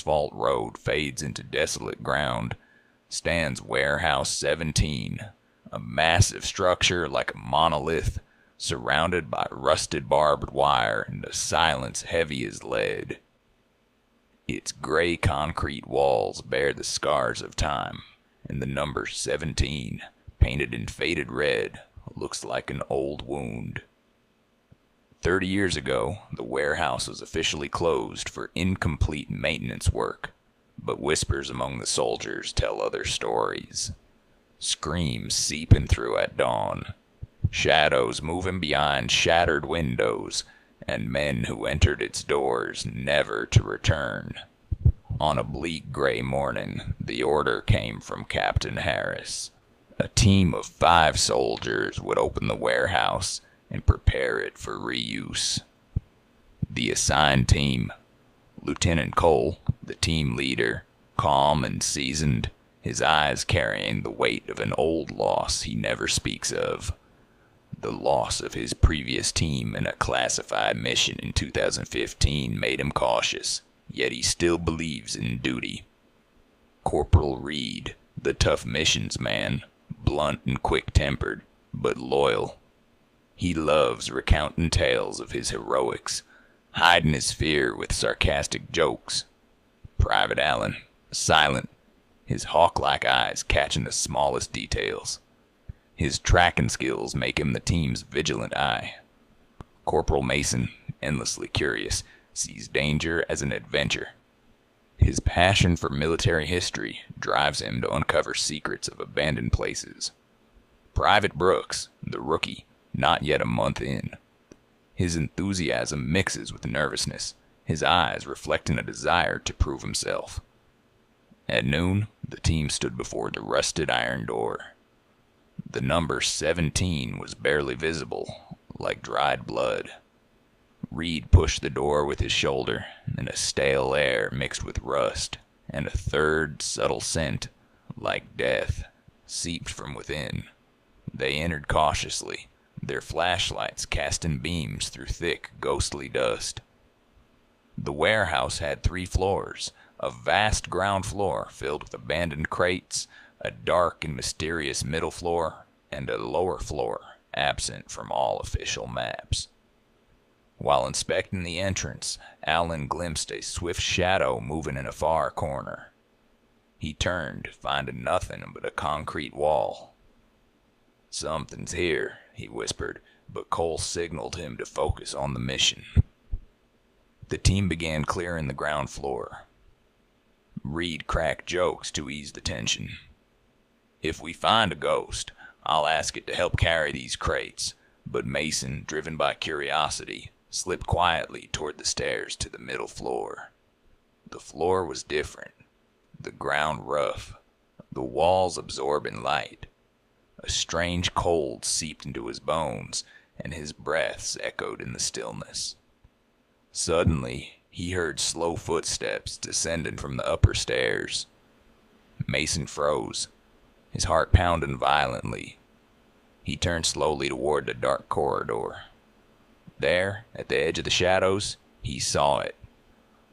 asphalt road fades into desolate ground, stands Warehouse 17, a massive structure like a monolith, surrounded by rusted barbed wire and a silence heavy as lead. Its gray concrete walls bear the scars of time, and the number 17, painted in faded red, looks like an old wound. 30 years ago, the warehouse was officially closed for incomplete maintenance work, but whispers among the soldiers tell other stories. Screams seeping through at dawn, shadows moving behind shattered windows, and men who entered its doors never to return. On a bleak gray morning, the order came from Captain Harris. A team of 5 soldiers would open the warehouse and prepare it for reuse. The assigned team, Lieutenant Cole, the team leader, calm and seasoned, his eyes carrying the weight of an old loss he never speaks of. The loss of his previous team in a classified mission in 2015 made him cautious, yet he still believes in duty. Corporal Reed, the tough missions man, blunt and quick-tempered, but loyal. He loves recounting tales of his heroics, hiding his fear with sarcastic jokes. Private Allen, silent, his hawk-like eyes catching the smallest details. His tracking skills make him the team's vigilant eye. Corporal Mason, endlessly curious, sees danger as an adventure. His passion for military history drives him to uncover secrets of abandoned places. Private Brooks, the rookie, not yet a month in. His enthusiasm mixes with nervousness, his eyes reflecting a desire to prove himself. At noon, the team stood before the rusted iron door. The number 17 was barely visible, like dried blood. Reed pushed the door with his shoulder, and a stale air mixed with rust, and a third subtle scent, like death, seeped from within. They entered cautiously, their flashlights casting beams through thick, ghostly dust. The warehouse had 3 floors, a vast ground floor filled with abandoned crates, a dark and mysterious middle floor, and a lower floor absent from all official maps. While inspecting the entrance, Allen glimpsed a swift shadow moving in a far corner. He turned, finding nothing but a concrete wall. "Something's here," he whispered, but Cole signaled him to focus on the mission. The team began clearing the ground floor. Reed cracked jokes to ease the tension. "If we find a ghost, I'll ask it to help carry these crates," but Mason, driven by curiosity, slipped quietly toward the stairs to the middle floor. The floor was different, the ground rough, the walls absorbing light. A strange cold seeped into his bones, and his breaths echoed in the stillness. Suddenly, he heard slow footsteps descending from the upper stairs. Mason froze, his heart pounding violently. He turned slowly toward the dark corridor. There, at the edge of the shadows, he saw it.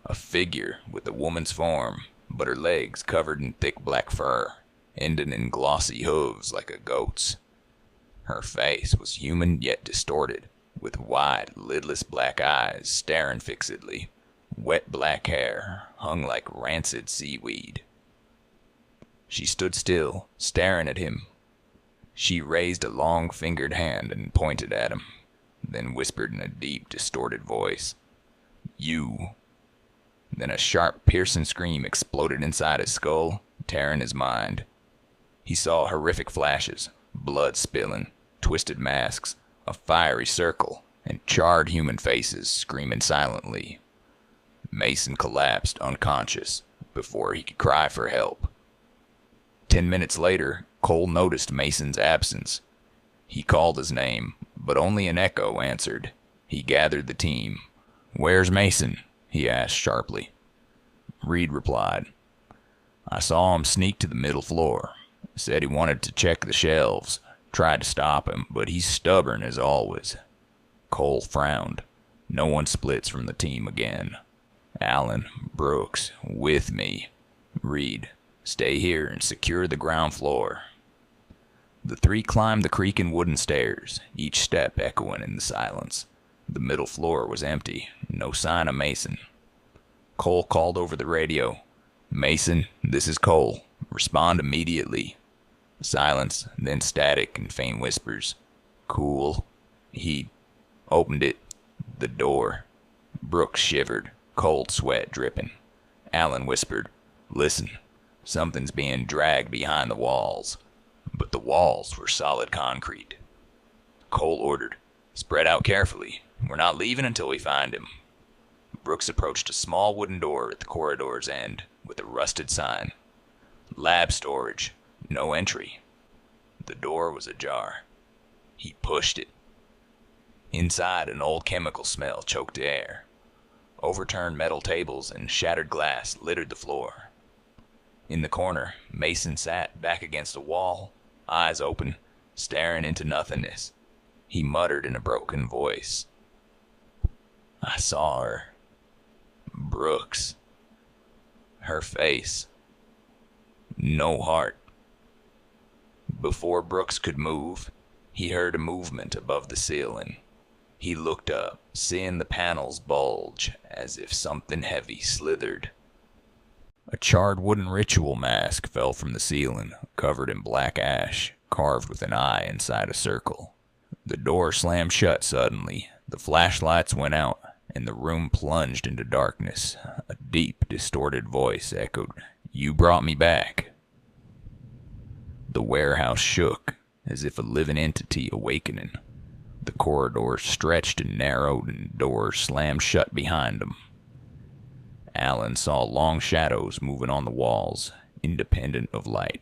A figure with a woman's form, but her legs covered in thick black fur, ending in glossy hooves like a goat's. Her face was human yet distorted, with wide, lidless black eyes staring fixedly. Wet black hair hung like rancid seaweed. She stood still, staring at him. She raised a long-fingered hand and pointed at him, then whispered in a deep, distorted voice, "You." Then a sharp, piercing scream exploded inside his skull, tearing his mind. He saw horrific flashes, blood spilling, twisted masks, a fiery circle, and charred human faces screaming silently. Mason collapsed unconscious before he could cry for help. 10 minutes later, Cole noticed Mason's absence. He called his name, but only an echo answered. He gathered the team. "Where's Mason?" he asked sharply. Reed replied, "I saw him sneak to the middle floor. Said he wanted to check the shelves. Tried to stop him, but he's stubborn as always." Cole frowned. No one splits from the team again. Allen, Brooks, with me. Reed, stay here and secure the ground floor. The three climbed the creaking wooden stairs, each step echoing in the silence. The middle floor was empty, no sign of Mason. Cole called over the radio. "Mason, this is Cole. Respond immediately." Silence, then static and faint whispers. "Cool." He opened it. The door. Brooks shivered, cold sweat dripping. Allen whispered, "Listen, something's being dragged behind the walls." But the walls were solid concrete. Cole ordered, "Spread out carefully. We're not leaving until we find him." Brooks approached a small wooden door at the corridor's end with a rusted sign. "Lab storage. No entry." The door was ajar. He pushed it. Inside, an old chemical smell choked the air. Overturned metal tables and shattered glass littered the floor. In the corner, Mason sat back against a wall, eyes open, staring into nothingness. He muttered in a broken voice, "I saw her. Brooks. Her face. No heart." Before Brooks could move, he heard a movement above the ceiling. He looked up, seeing the panels bulge as if something heavy slithered. A charred wooden ritual mask fell from the ceiling, covered in black ash, carved with an eye inside a circle. The door slammed shut suddenly, the flashlights went out, and the room plunged into darkness. A deep, distorted voice echoed, "You brought me back." The warehouse shook, as if a living entity awakening. The corridor stretched and narrowed, and doors slammed shut behind them. Allen saw long shadows moving on the walls, independent of light.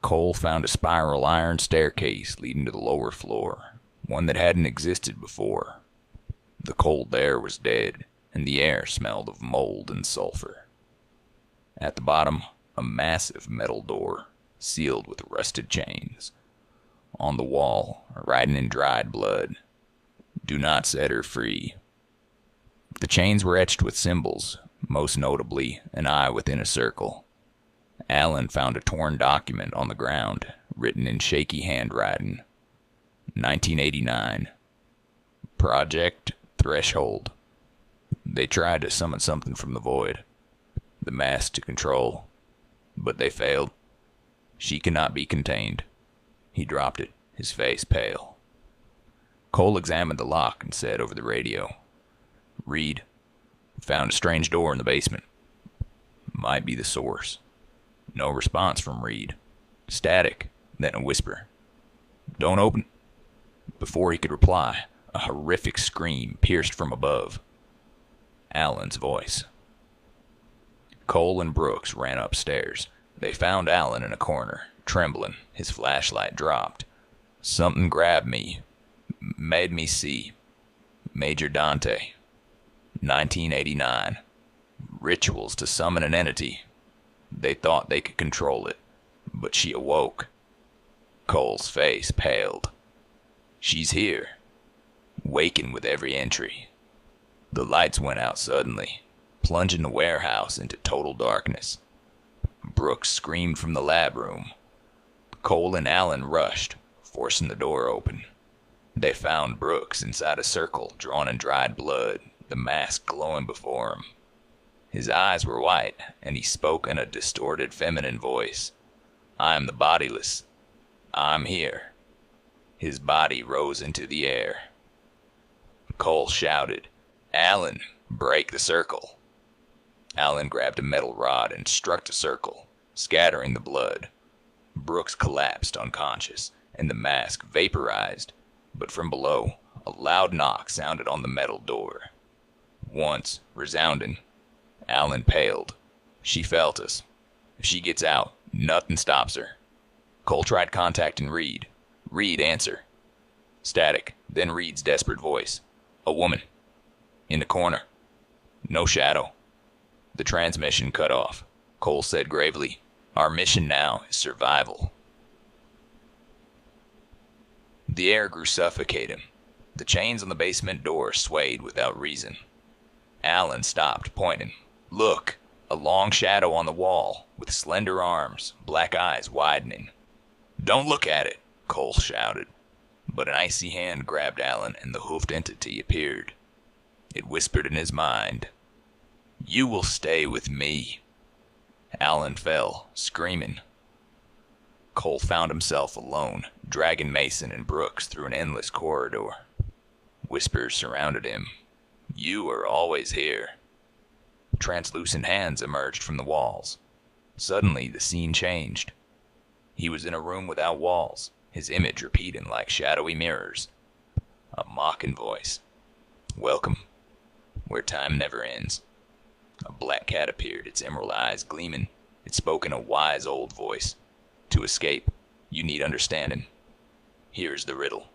Cole found a spiral iron staircase leading to the lower floor, one that hadn't existed before. The cold air was dead, and the air smelled of mold and sulfur. At the bottom, a massive metal door, sealed with rusted chains. On the wall, writing in dried blood, "Do not set her free." The chains were etched with symbols, most notably an eye within a circle. Allen found a torn document on the ground, written in shaky handwriting. 1989. Project Threshold. They tried to summon something from the void, the mass to control, but they failed. She cannot be contained. He dropped it, his face pale. Cole examined the lock and said over the radio, "Reed, found a strange door in the basement. Might be the source." No response from Reed. Static, then a whisper, "Don't open." Before he could reply, a horrific scream pierced from above. Allen's voice. Cole and Brooks ran upstairs. They found Allen in a corner, trembling, his flashlight dropped. "Something grabbed me, made me see. Major Dante. 1989. Rituals to summon an entity. They thought they could control it, but she awoke." Cole's face paled. "She's here, waking with every entry." The lights went out suddenly, plunging the warehouse into total darkness. Brooks screamed from the lab room. Cole and Allen rushed, forcing the door open. They found Brooks inside a circle drawn in dried blood, the mask glowing before him. His eyes were white, and he spoke in a distorted feminine voice. "I am the bodiless. I'm here." His body rose into the air. Cole shouted, "Allen, break the circle." Allen grabbed a metal rod and struck the circle, scattering the blood. Brooks collapsed unconscious, and the mask vaporized, but from below, a loud knock sounded on the metal door. Once, resounding. Allen paled. "She felt us. If she gets out, nothing stops her." Cole tried contacting Reed. "Reed, answer." Static, then Reed's desperate voice. "A woman. In the corner. No shadow." The transmission cut off. Cole said gravely, "Our mission now is survival." The air grew suffocating. The chains on the basement door swayed without reason. Allen stopped, pointing. Look, a long shadow on the wall, with slender arms, black eyes widening. Don't look at it, Cole shouted. But an icy hand grabbed Alan and the hoofed entity appeared. It whispered in his mind, "You will stay with me." Alan fell, screaming. Cole found himself alone, dragging Mason and Brooks through an endless corridor. Whispers surrounded him. "You are always here." Translucent hands emerged from the walls. Suddenly, the scene changed. He was in a room without walls, his image repeating like shadowy mirrors. A mocking voice. "Welcome, where time never ends." A black cat appeared, its emerald eyes gleaming. It spoke in a wise old voice. "To escape, you need understanding. Here's the riddle.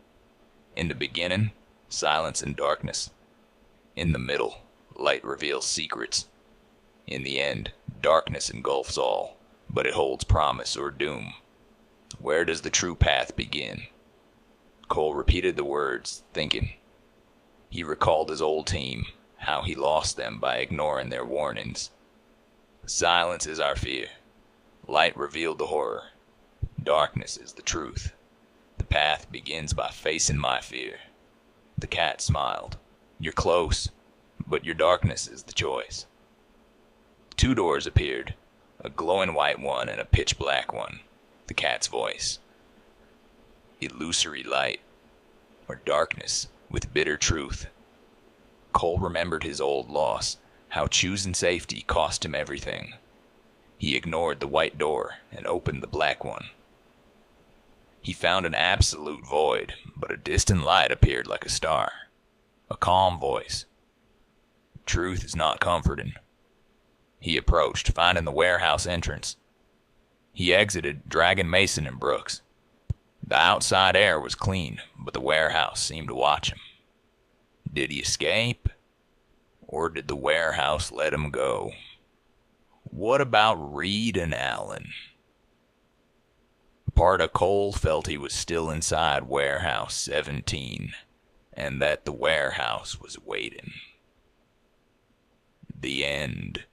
In the beginning, silence and darkness. In the middle, light reveals secrets. In the end, darkness engulfs all, but it holds promise or doom. Where does the true path begin?" Cole repeated the words, thinking. He recalled his old team, how he lost them by ignoring their warnings. Silence is our fear. Light revealed the horror. Darkness is the truth. The path begins by facing my fear. The cat smiled. "You're close, but your darkness is the choice." Two doors appeared, a glowing white one and a pitch black one. The cat's voice. Illusory light, or darkness with bitter truth. Cole remembered his old loss, how choosing safety cost him everything. He ignored the white door and opened the black one. He found an absolute void, but a distant light appeared like a star. A calm voice. "Truth is not comforting." He approached, finding the warehouse entrance. He exited, dragging Mason and Brooks. The outside air was clean, but the warehouse seemed to watch him. Did he escape? Or did the warehouse let him go? What about Reed and Allen? Part of Cole felt he was still inside Warehouse 17, and that the warehouse was waiting. The end.